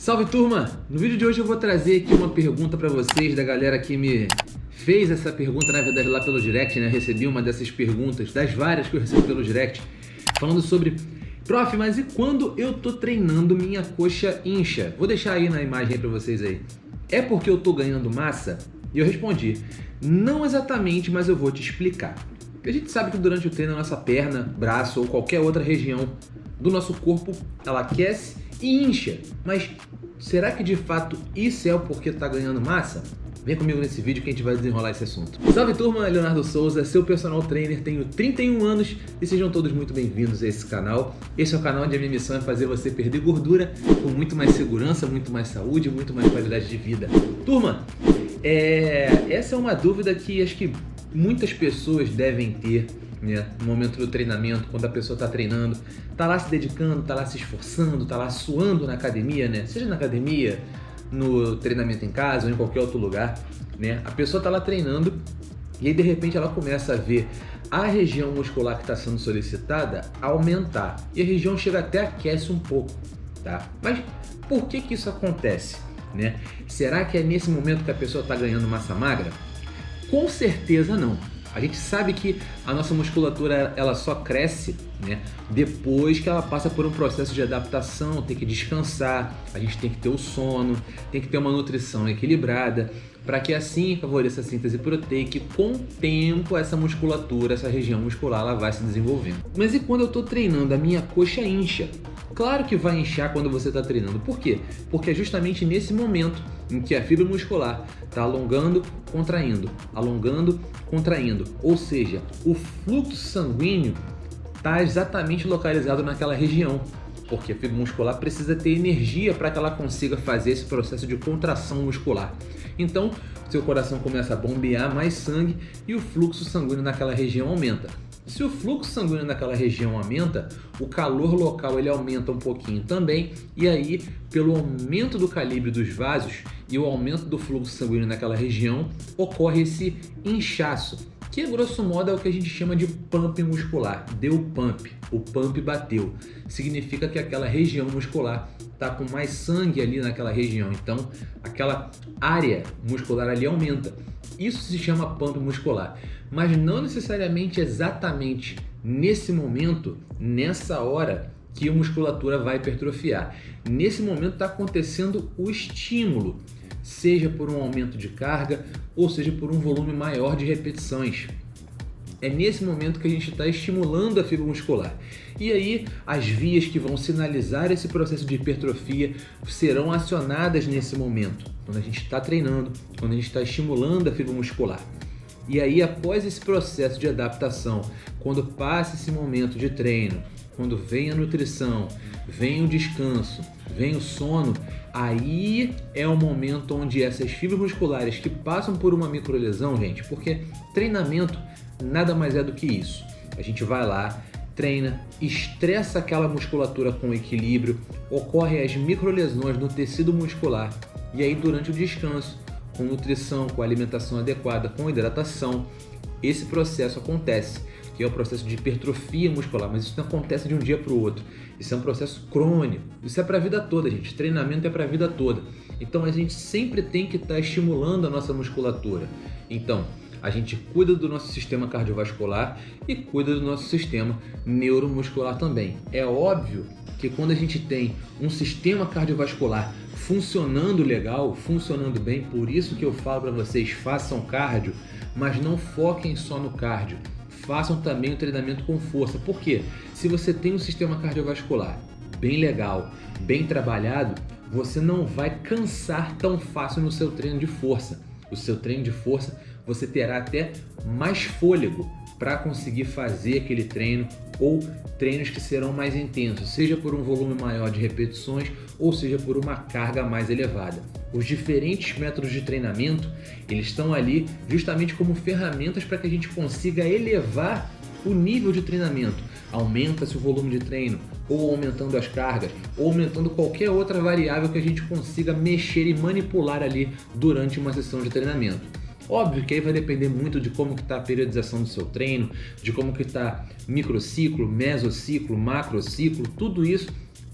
Salve turma! No vídeo de hoje eu vou trazer aqui uma pergunta para vocês da galera que me fez essa pergunta, na verdade lá pelo direct, né? Eu recebi uma dessas perguntas, das várias que eu recebi pelo direct, falando sobre: prof, mas e quando eu tô treinando minha coxa incha? Vou deixar aí na imagem aí para vocês aí. É porque eu tô ganhando massa? E eu respondi: não exatamente, mas eu vou te explicar. A gente sabe que durante o treino a nossa perna, braço ou qualquer outra região do nosso corpo, ela aquece e incha. Mas será que de fato isso é o porquê tá ganhando massa? Vem comigo nesse vídeo que a gente vai desenrolar esse assunto. Salve turma, Leonardo Souza, seu personal trainer, tenho 31 anos e sejam todos muito bem-vindos a esse canal. Esse é o canal onde a minha missão é fazer você perder gordura com muito mais segurança, muito mais saúde, muito mais qualidade de vida. Turma, essa é uma dúvida que acho que muitas pessoas devem ter, né, no momento do treinamento, quando a pessoa está treinando, está lá se dedicando, está lá se esforçando, está lá suando na academia, né? Seja na academia, no treinamento em casa ou em qualquer outro lugar, né? A pessoa está lá treinando e aí de repente ela começa a ver a região muscular que está sendo solicitada aumentar e a região chega até aquece um pouco, tá? Mas por que isso acontece, né? Será que é nesse momento que a pessoa está ganhando massa magra? Com certeza não. A gente sabe que a nossa musculatura ela só cresce, né, depois que ela passa por um processo de adaptação, tem que descansar, a gente tem que ter o sono, tem que ter uma nutrição equilibrada, para que assim favoreça a síntese proteica e com o tempo essa musculatura, essa região muscular, ela vai se desenvolvendo. Mas e quando eu estou treinando, a minha coxa incha? Claro que vai inchar quando você está treinando. Por quê? Porque é justamente nesse momento em que a fibra muscular está alongando, contraindo, alongando, contraindo. Ou seja, o fluxo sanguíneo está exatamente localizado naquela região. Porque a fibra muscular precisa ter energia para que ela consiga fazer esse processo de contração muscular. Então, seu coração começa a bombear mais sangue e o fluxo sanguíneo naquela região aumenta. Se o fluxo sanguíneo naquela região aumenta, o calor local ele aumenta um pouquinho também, e aí, pelo aumento do calibre dos vasos e o aumento do fluxo sanguíneo naquela região, ocorre esse inchaço, que grosso modo é o que a gente chama de pump muscular. Deu pump, o pump bateu. Significa que aquela região muscular está com mais sangue ali naquela região, então aquela área muscular ali aumenta. Isso se chama pump muscular, mas não necessariamente exatamente nesse momento, nessa hora que a musculatura vai hipertrofiar. Nesse momento está acontecendo o estímulo, seja por um aumento de carga ou seja por um volume maior de repetições. É nesse momento que a gente está estimulando a fibra muscular. E aí as vias que vão sinalizar esse processo de hipertrofia serão acionadas nesse momento, quando a gente está treinando, quando a gente está estimulando a fibra muscular. E aí após esse processo de adaptação, quando passa esse momento de treino, quando vem a nutrição, vem o descanso, vem o sono, aí é o momento onde essas fibras musculares que passam por uma microlesão, gente, porque treinamento nada mais é do que isso. A gente vai lá, treina, estressa aquela musculatura com equilíbrio, ocorrem as microlesões no tecido muscular e aí durante o descanso, com nutrição, com alimentação adequada, com hidratação, esse processo acontece, que é o processo de hipertrofia muscular, mas isso não acontece de um dia para o outro. Isso é um processo crônico, isso é para a vida toda, gente. Treinamento é para a vida toda. Então a gente sempre tem que estar estimulando a nossa musculatura. Então, a gente cuida do nosso sistema cardiovascular e cuida do nosso sistema neuromuscular também. É óbvio que quando a gente tem um sistema cardiovascular funcionando legal, funcionando bem, por isso que eu falo para vocês, façam cardio, mas não foquem só no cardio. Façam também o treinamento com força. Por quê? Se você tem um sistema cardiovascular bem legal, bem trabalhado, você não vai cansar tão fácil no seu treino de força. O seu treino de força, você terá até mais fôlego para conseguir fazer aquele treino ou treinos que serão mais intensos, seja por um volume maior de repetições ou seja por uma carga mais elevada. Os diferentes métodos de treinamento, eles estão ali justamente como ferramentas para que a gente consiga elevar o nível de treinamento. Aumenta-se o volume de treino, ou aumentando as cargas, ou aumentando qualquer outra variável que a gente consiga mexer e manipular ali durante uma sessão de treinamento. Óbvio que aí vai depender muito de como que está a periodização do seu treino, de como que está microciclo, mesociclo, macrociclo, tudo isso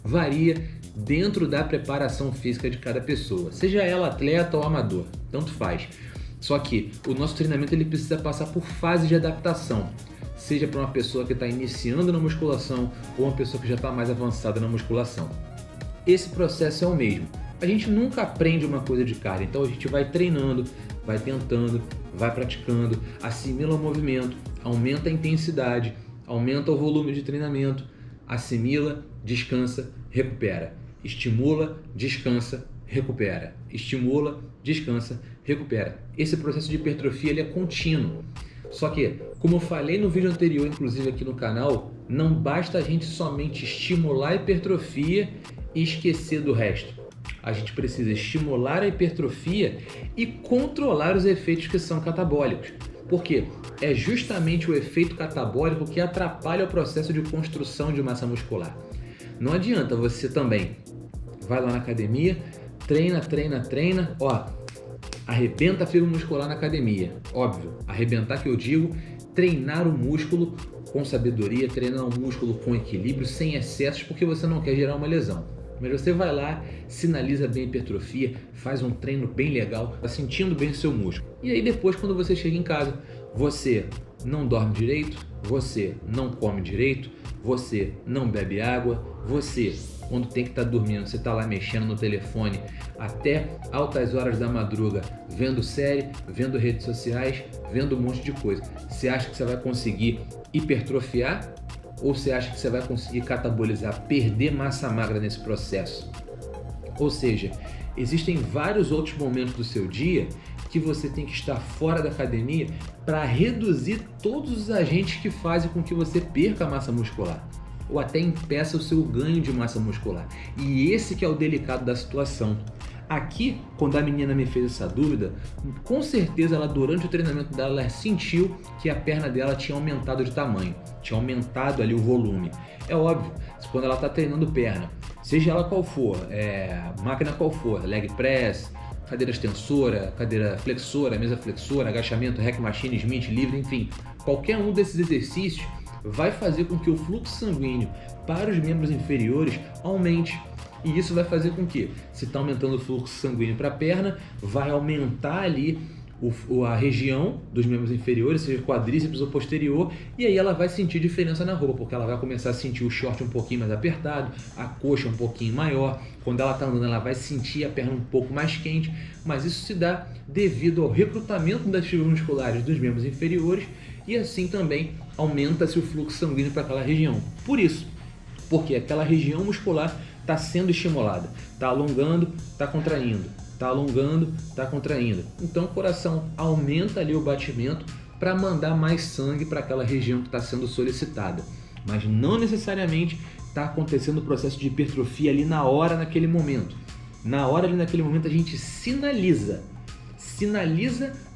varia dentro da preparação física de cada pessoa, seja ela atleta ou amador, tanto faz. Só que o nosso treinamento ele precisa passar por fases de adaptação, seja para uma pessoa que está iniciando na musculação ou uma pessoa que já está mais avançada na musculação. Esse processo é o mesmo. A gente nunca aprende uma coisa de cara, então a gente vai treinando, vai tentando, vai praticando, assimila o movimento, aumenta a intensidade, aumenta o volume de treinamento, assimila, descansa, recupera, estimula, descansa, recupera, estimula, descansa, recupera. Esse processo de hipertrofia ele é contínuo. Só que, como eu falei no vídeo anterior, inclusive aqui no canal, não basta a gente somente estimular a hipertrofia e esquecer do resto. A gente precisa estimular a hipertrofia e controlar os efeitos que são catabólicos. Porque é justamente o efeito catabólico que atrapalha o processo de construção de massa muscular. Não adianta você também vai lá na academia, treina, arrebenta a fibra muscular na academia. Óbvio, arrebentar que eu digo, treinar o músculo com sabedoria, treinar o músculo com equilíbrio, sem excessos, porque você não quer gerar uma lesão. Mas você vai lá, sinaliza bem a hipertrofia, faz um treino bem legal, está sentindo bem o seu músculo. E aí depois, quando você chega em casa, você não dorme direito, você não come direito, você não bebe água, você, quando tem que estar dormindo, você está lá mexendo no telefone até altas horas da madruga, vendo série, vendo redes sociais, vendo um monte de coisa. Você acha que você vai conseguir hipertrofiar? Ou você acha que você vai conseguir catabolizar, perder massa magra nesse processo? Ou seja, existem vários outros momentos do seu dia que você tem que estar fora da academia para reduzir todos os agentes que fazem com que você perca a massa muscular ou até impeça o seu ganho de massa muscular. E esse que é o delicado da situação. Aqui, quando a menina me fez essa dúvida, com certeza ela durante o treinamento dela ela sentiu que a perna dela tinha aumentado de tamanho, tinha aumentado ali o volume. É óbvio, quando ela está treinando perna, seja ela qual for, máquina qual for, leg press, cadeira extensora, cadeira flexora, mesa flexora, agachamento, rack machine, Smith, livre, enfim, qualquer um desses exercícios vai fazer com que o fluxo sanguíneo para os membros inferiores aumente. E isso vai fazer com que, se está aumentando o fluxo sanguíneo para a perna, vai aumentar ali a região dos membros inferiores, seja quadríceps ou posterior, e aí ela vai sentir diferença na roupa, porque ela vai começar a sentir o short um pouquinho mais apertado, a coxa um pouquinho maior. Quando ela está andando, ela vai sentir a perna um pouco mais quente, mas isso se dá devido ao recrutamento das fibras musculares dos membros inferiores e assim também aumenta-se o fluxo sanguíneo para aquela região. Por isso, porque aquela região muscular está sendo estimulada, está alongando, está contraindo, está alongando, está contraindo. Então o coração aumenta ali o batimento para mandar mais sangue para aquela região que está sendo solicitada. Mas não necessariamente está acontecendo o processo de hipertrofia ali na hora, naquele momento. Na hora ali, naquele momento, a gente sinaliza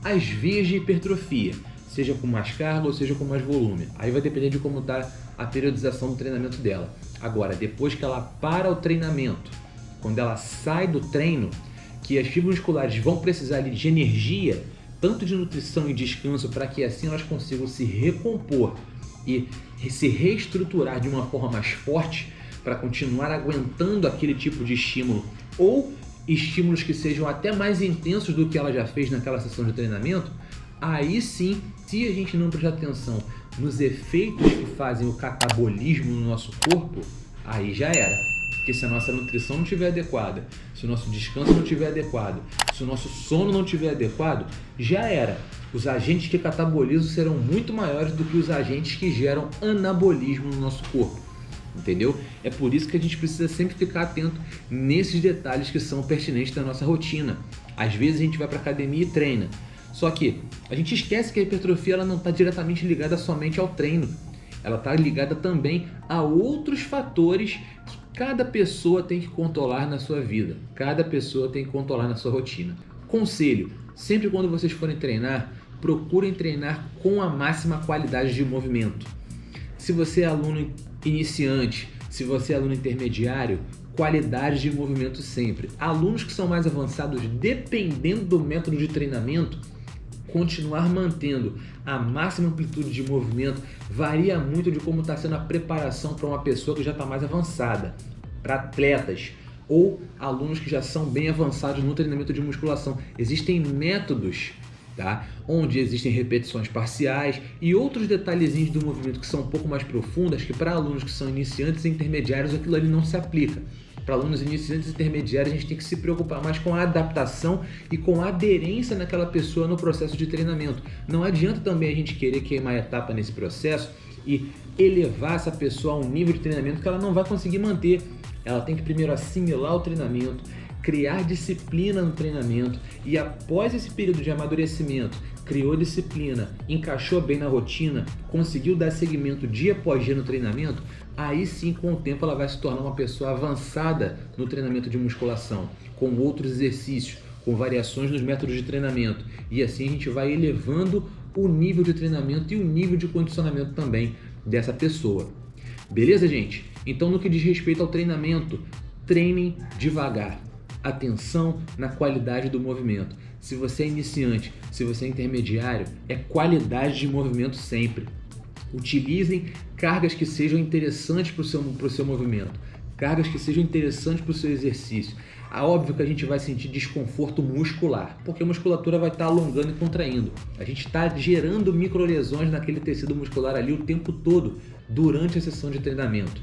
as vias de hipertrofia, seja com mais carga ou seja com mais volume. Aí vai depender de como está a periodização do treinamento dela. Agora, depois que ela para o treinamento, quando ela sai do treino, que as fibras musculares vão precisar ali de energia, tanto de nutrição e descanso, para que assim elas consigam se recompor e se reestruturar de uma forma mais forte para continuar aguentando aquele tipo de estímulo ou estímulos que sejam até mais intensos do que ela já fez naquela sessão de treinamento. Aí sim, se a gente não prestar atenção nos efeitos que fazem o catabolismo no nosso corpo, aí já era. Porque se a nossa nutrição não estiver adequada, se o nosso descanso não estiver adequado, se o nosso sono não estiver adequado, já era. Os agentes que catabolizam serão muito maiores do que os agentes que geram anabolismo no nosso corpo. Entendeu? É por isso que a gente precisa sempre ficar atento nesses detalhes que são pertinentes da nossa rotina. Às vezes a gente vai para a academia e treina. Só que a gente esquece que a hipertrofia ela não está diretamente ligada somente ao treino. Ela está ligada também a outros fatores que cada pessoa tem que controlar na sua vida. Cada pessoa tem que controlar na sua rotina. Conselho, sempre quando vocês forem treinar, procurem treinar com a máxima qualidade de movimento. Se você é aluno iniciante, se você é aluno intermediário, qualidade de movimento sempre. Alunos que são mais avançados, dependendo do método de treinamento, continuar mantendo a máxima amplitude de movimento varia muito de como está sendo a preparação para uma pessoa que já está mais avançada. Para atletas, ou alunos que já são bem avançados no treinamento de musculação. Existem métodos, tá? Onde existem repetições parciais e outros detalhezinhos do movimento que são um pouco mais profundas, que para alunos que são iniciantes e intermediários aquilo ali não se aplica. Para alunos iniciantes e intermediários, a gente tem que se preocupar mais com a adaptação e com a aderência naquela pessoa no processo de treinamento. Não adianta também a gente querer queimar etapa nesse processo e elevar essa pessoa a um nível de treinamento que ela não vai conseguir manter. Ela tem que primeiro assimilar o treinamento, criar disciplina no treinamento e após esse período de amadurecimento, criou disciplina, encaixou bem na rotina, conseguiu dar seguimento dia após dia no treinamento, aí sim com o tempo ela vai se tornar uma pessoa avançada no treinamento de musculação, com outros exercícios, com variações nos métodos de treinamento e assim a gente vai elevando o nível de treinamento e o nível de condicionamento também dessa pessoa. Beleza, gente? Então no que diz respeito ao treinamento, treinem devagar. Atenção na qualidade do movimento. Se você é iniciante, se você é intermediário, é qualidade de movimento sempre. Utilizem cargas que sejam interessantes para o seu movimento, cargas que sejam interessantes para o seu exercício. É óbvio que a gente vai sentir desconforto muscular, porque a musculatura vai estar alongando e contraindo. A gente está gerando microlesões naquele tecido muscular ali o tempo todo, durante a sessão de treinamento.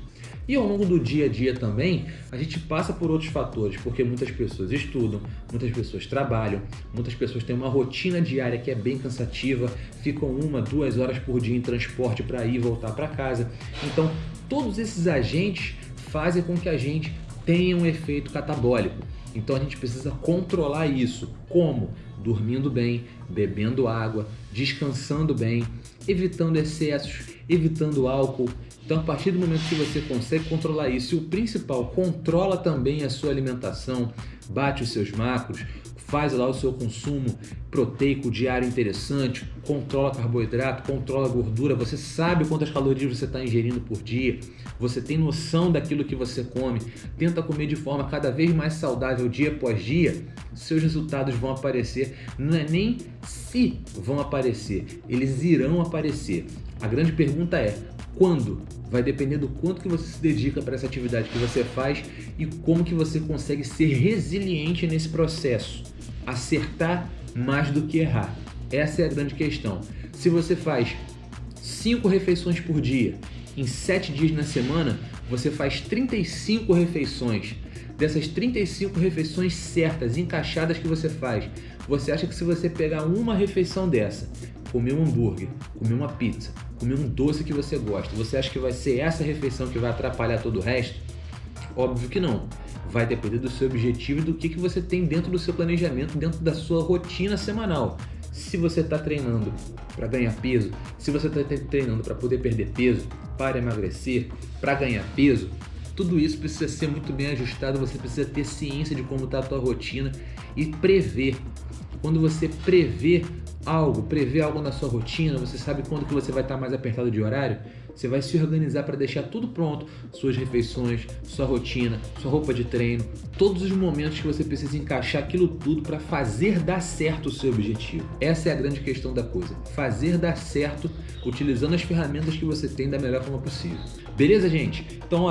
E ao longo do dia a dia também, a gente passa por outros fatores, porque muitas pessoas estudam, muitas pessoas trabalham, muitas pessoas têm uma rotina diária que é bem cansativa, ficam 1, 2 horas por dia em transporte para ir e voltar para casa. Então, todos esses agentes fazem com que a gente tenha um efeito catabólico. Então, a gente precisa controlar isso. Como? Dormindo bem, bebendo água, descansando bem, evitando excessos, evitando álcool. Então, a partir do momento que você consegue controlar isso, e o principal, controla também a sua alimentação, bate os seus macros, faz lá o seu consumo proteico diário interessante, controla carboidrato, controla gordura, você sabe quantas calorias você está ingerindo por dia, você tem noção daquilo que você come, tenta comer de forma cada vez mais saudável dia após dia, seus resultados vão aparecer. Não é nem se vão aparecer, eles irão aparecer. A grande pergunta é, quando? Vai depender do quanto que você se dedica para essa atividade que você faz e como que você consegue ser resiliente nesse processo. Acertar mais do que errar. Essa é a grande questão. Se você faz 5 refeições por dia, em 7 dias na semana, você faz 35 refeições. Dessas 35 refeições certas, encaixadas que você faz, você acha que se você pegar uma refeição dessa, comer um hambúrguer, comer uma pizza, comer um doce que você gosta, você acha que vai ser essa refeição que vai atrapalhar todo o resto? Óbvio que não. Vai depender do seu objetivo e do que você tem dentro do seu planejamento, dentro da sua rotina semanal. Se você está treinando para ganhar peso, se você está treinando para poder perder peso, para emagrecer, para ganhar peso, tudo isso precisa ser muito bem ajustado, você precisa ter ciência de como está a tua rotina e prever. Quando você prevê algo na sua rotina, você sabe quando que você vai estar mais apertado de horário, você vai se organizar para deixar tudo pronto, suas refeições, sua rotina, sua roupa de treino, todos os momentos que você precisa encaixar aquilo tudo para fazer dar certo o seu objetivo. Essa é a grande questão da coisa, fazer dar certo utilizando as ferramentas que você tem da melhor forma possível. Beleza, gente? Então,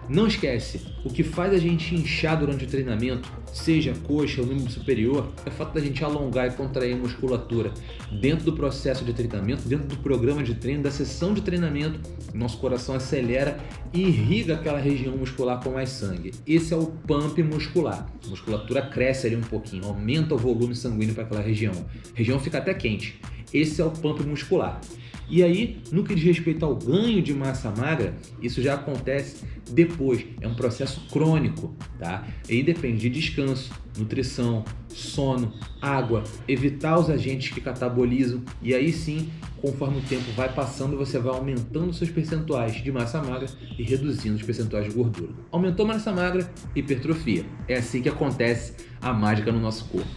não esquece, o que faz a gente inchar durante o treinamento, seja a coxa ou o membro superior, é o fato da gente alongar e contrair a musculatura. Dentro do processo de treinamento, dentro do programa de treino, da sessão de treinamento, nosso coração acelera e irriga aquela região muscular com mais sangue. Esse é o pump muscular. A musculatura cresce ali um pouquinho, aumenta o volume sanguíneo para aquela região. A região fica até quente. Esse é o pump muscular. E aí, no que diz respeito ao ganho de massa magra, isso já acontece depois, é um processo crônico, tá? E depende de descanso, nutrição, sono, água, evitar os agentes que catabolizam e aí sim, conforme o tempo vai passando, você vai aumentando seus percentuais de massa magra e reduzindo os percentuais de gordura. Aumentou massa magra, hipertrofia. É assim que acontece a mágica no nosso corpo.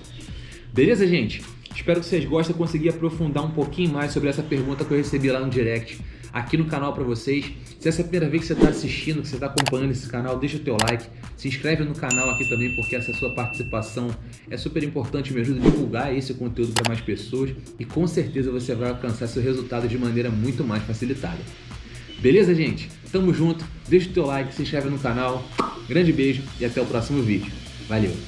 Beleza, gente? Espero que vocês gostem e conseguir aprofundar um pouquinho mais sobre essa pergunta que eu recebi lá no direct, aqui no canal para vocês. Se essa é a primeira vez que você está assistindo, que você está acompanhando esse canal, deixa o teu like, se inscreve no canal aqui também, porque essa sua participação é super importante, me ajuda a divulgar esse conteúdo para mais pessoas e com certeza você vai alcançar seu resultado de maneira muito mais facilitada. Beleza, gente? Tamo junto, deixa o teu like, se inscreve no canal. Grande beijo e até o próximo vídeo. Valeu!